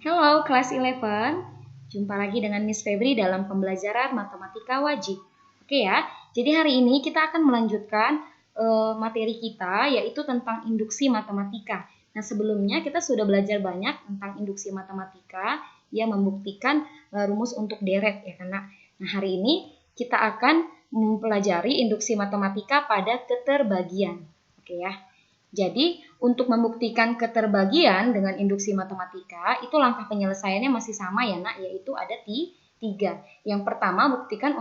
Halo kelas 11, jumpa lagi dengan Miss Febri dalam pembelajaran matematika wajib. Oke ya, jadi hari ini kita akan melanjutkan materi kita yaitu tentang induksi matematika. Nah sebelumnya kita sudah belajar banyak tentang induksi matematika, ya membuktikan rumus untuk deret ya karena. Nah hari ini kita akan mempelajari induksi matematika pada keterbagian. Oke ya. Jadi, untuk membuktikan keterbagian dengan induksi matematika, itu langkah penyelesaiannya masih sama ya nak, yaitu ada tiga. Yang pertama, buktikan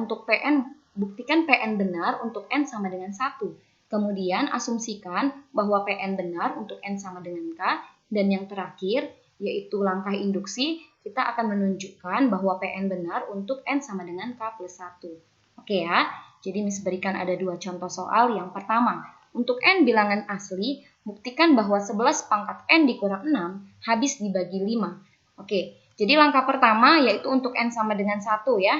PN benar untuk N sama dengan 1. Kemudian, asumsikan bahwa PN benar untuk N sama dengan K. Dan yang terakhir, yaitu langkah induksi, kita akan menunjukkan bahwa PN benar untuk N sama dengan K plus 1. Oke ya, jadi Miss berikan ada dua contoh soal. Yang pertama, untuk N bilangan asli, buktikan bahwa 11 pangkat N dikurang 6 habis dibagi 5. Oke, jadi langkah pertama yaitu untuk N sama dengan 1 ya.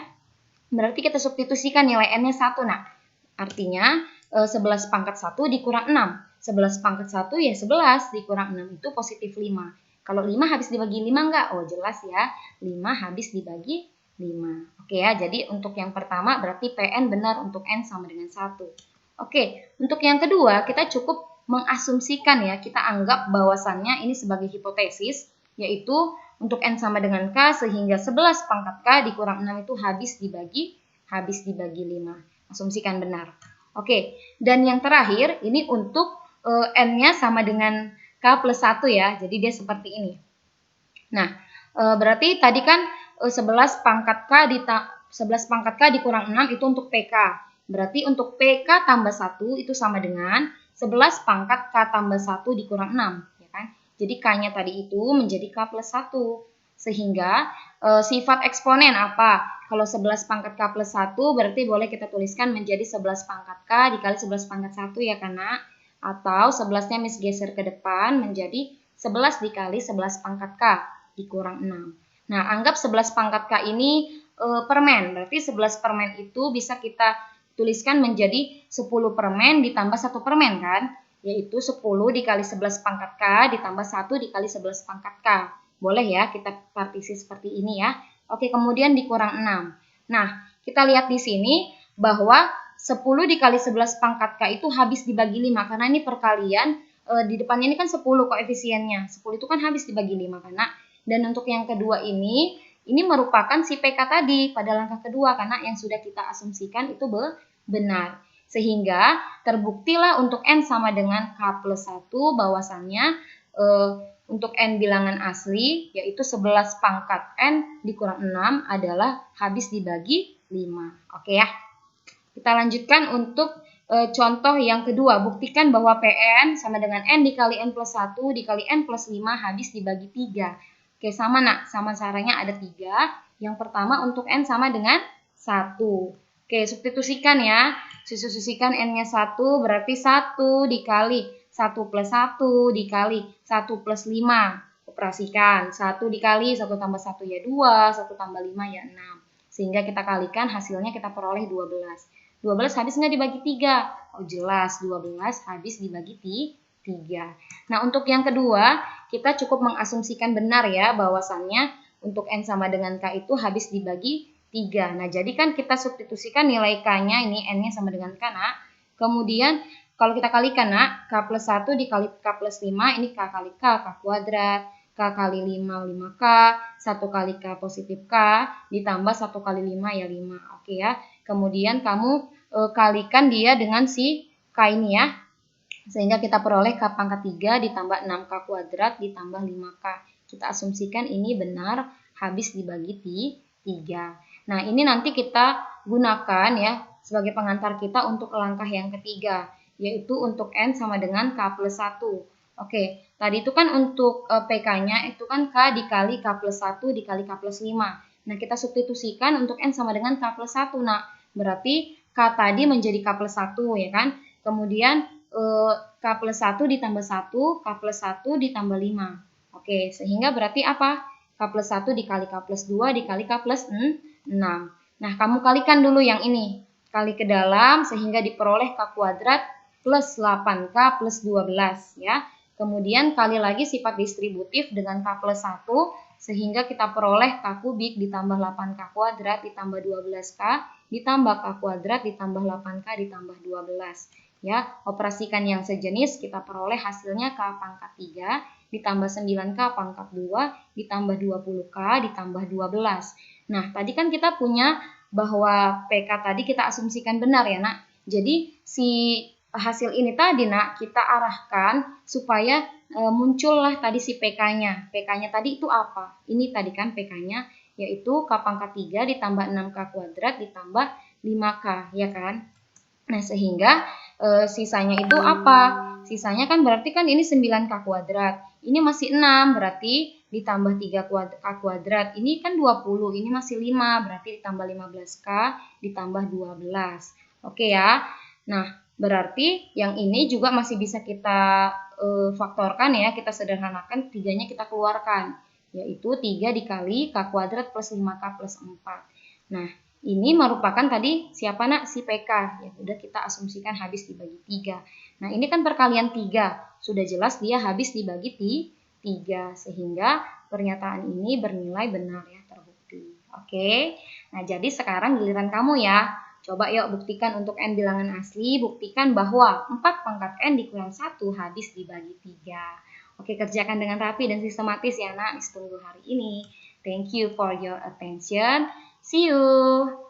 Berarti kita substitusikan nilai N-nya 1. Nah, artinya 11 pangkat 1 dikurang 6. 11 pangkat 1 ya 11 dikurang 6 itu positif 5. Kalau 5 habis dibagi 5 enggak? Oh jelas ya, 5 habis dibagi 5. Oke ya, jadi untuk yang pertama berarti PN benar untuk N sama dengan 1. Oke, untuk yang kedua kita cukup mengasumsikan ya, kita anggap bahwasannya ini sebagai hipotesis, yaitu untuk N sama dengan K sehingga 11 pangkat K dikurang 6 itu habis dibagi 5. Asumsikan benar. Oke, dan yang terakhir ini untuk N-nya sama dengan K plus 1 ya, jadi dia seperti ini. Nah, berarti tadi kan 11 pangkat K dikurang 6 itu untuk PK. Berarti untuk PK tambah 1 itu sama dengan 11 pangkat K tambah 1 dikurang 6. Ya kan? Jadi K-nya tadi itu menjadi K plus 1. Sehingga sifat eksponen apa? Kalau 11 pangkat K plus 1 berarti boleh kita tuliskan menjadi 11 pangkat K dikali 11 pangkat 1 ya karena. Atau 11-nya Miss geser ke depan menjadi 11 dikali 11 pangkat K dikurang 6. Nah, anggap 11 pangkat K ini permen. Berarti 11 permen itu bisa kita tuliskan menjadi 10 permen ditambah 1 permen kan? Yaitu 10 dikali 11 pangkat K ditambah 1 dikali 11 pangkat K. Boleh ya kita partisi seperti ini ya. Oke, kemudian dikurang 6. Nah, kita lihat di sini bahwa 10 dikali 11 pangkat K itu habis dibagi 5. Karena ini perkalian, di depannya ini kan 10 koefisiennya. 10 itu kan habis dibagi 5 karena. Dan untuk yang kedua ini merupakan si PK tadi pada langkah kedua karena yang sudah kita asumsikan itu benar. Sehingga terbuktilah untuk N sama dengan K plus 1 bahwasannya untuk N bilangan asli yaitu 11 pangkat N dikurang 6 adalah habis dibagi 5. Oke ya. Kita lanjutkan untuk contoh yang kedua. Buktikan bahwa PN sama dengan N dikali N plus 1 dikali N plus 5 habis dibagi 3. Oke, sama nak, sama caranya ada 3. Yang pertama untuk N sama dengan 1. Oke, substitusikan ya. Substitusikan N-nya 1 berarti 1 dikali 1 plus 1 dikali 1 plus 5. Operasikan. 1 dikali 1 tambah 1 ya 2, 1 tambah 5 ya 6. Sehingga kita kalikan hasilnya kita peroleh 12. 12 habis nggak dibagi 3? Oh jelas, 12 habis dibagi 3. Nah, untuk yang kedua, kita cukup mengasumsikan benar ya bahwasannya untuk N sama dengan K itu habis dibagi 3. Nah, jadi kan kita substitusikan nilai K-nya ini N-nya sama dengan K, nak. Kemudian kalau kita kalikan, nak, K plus 1 dikali K plus 5, ini K kali K, K kuadrat. K kali 5, 5K. 1 kali K positif K, ditambah 1 kali 5 ya 5. Oke ya. Kemudian kamu kalikan dia dengan si K ini ya. Sehingga kita peroleh K pangkat 3 ditambah 6K kuadrat ditambah 5K. Kita asumsikan ini benar habis dibagi 3. Nah, ini nanti kita gunakan ya sebagai pengantar kita untuk langkah yang ketiga, yaitu untuk N sama dengan K plus 1. Oke, tadi itu kan untuk PK-nya itu kan K dikali K plus 1 dikali K plus 5. Nah, kita substitusikan untuk N sama dengan K plus 1. Nah, berarti K tadi menjadi K plus 1 ya kan. Kemudian K plus 1 ditambah 1, K plus 1 ditambah 5. Oke, sehingga berarti apa? K plus 1 dikali K plus 2 dikali K plus 6. Nah, kamu kalikan dulu yang ini. Kali ke dalam sehingga diperoleh K kuadrat plus 8K plus 12 ya. Kemudian kali lagi sifat distributif dengan K plus 1, sehingga kita peroleh K kubik ditambah 8K kuadrat ditambah 12K ditambah K kuadrat ditambah 8K ditambah 12. Ya, operasikan yang sejenis kita peroleh hasilnya K pangkat 3 ditambah 9K pangkat 2 ditambah 20K ditambah 12. Nah, tadi kan kita punya bahwa PK tadi kita asumsikan benar ya, Nak. Jadi si hasil ini tadi, Nak, kita arahkan supaya muncullah tadi si PK-nya. PK-nya tadi itu apa? Ini tadi kan PK-nya, yaitu K pangkat 3 ditambah 6K kuadrat ditambah 5K, ya kan? Nah, sehingga sisanya itu apa? Sisanya kan berarti kan ini 9K kuadrat. Ini masih 6, berarti ditambah 3K kuadrat. Ini kan 20, ini masih 5, berarti ditambah 15K ditambah 12. Oke ya. Nah, berarti yang ini juga masih bisa kita faktorkan ya, kita sederhanakan, 3-nya kita keluarkan, yaitu 3 dikali K kuadrat plus 5K plus 4. Nah, ini merupakan tadi siapa, Nak? Si PK. Ya udah kita asumsikan habis dibagi 3. Nah, ini kan perkalian 3. Sudah jelas dia habis dibagi 3, sehingga pernyataan ini bernilai benar ya, terbukti. Oke. Nah, jadi sekarang giliran kamu ya. Coba yuk buktikan untuk N bilangan asli, buktikan bahwa 4 pangkat N dikurang 1 habis dibagi 3. Oke, kerjakan dengan rapi dan sistematis ya, Nak. Tunggu hari ini. Thank you for your attention. See you.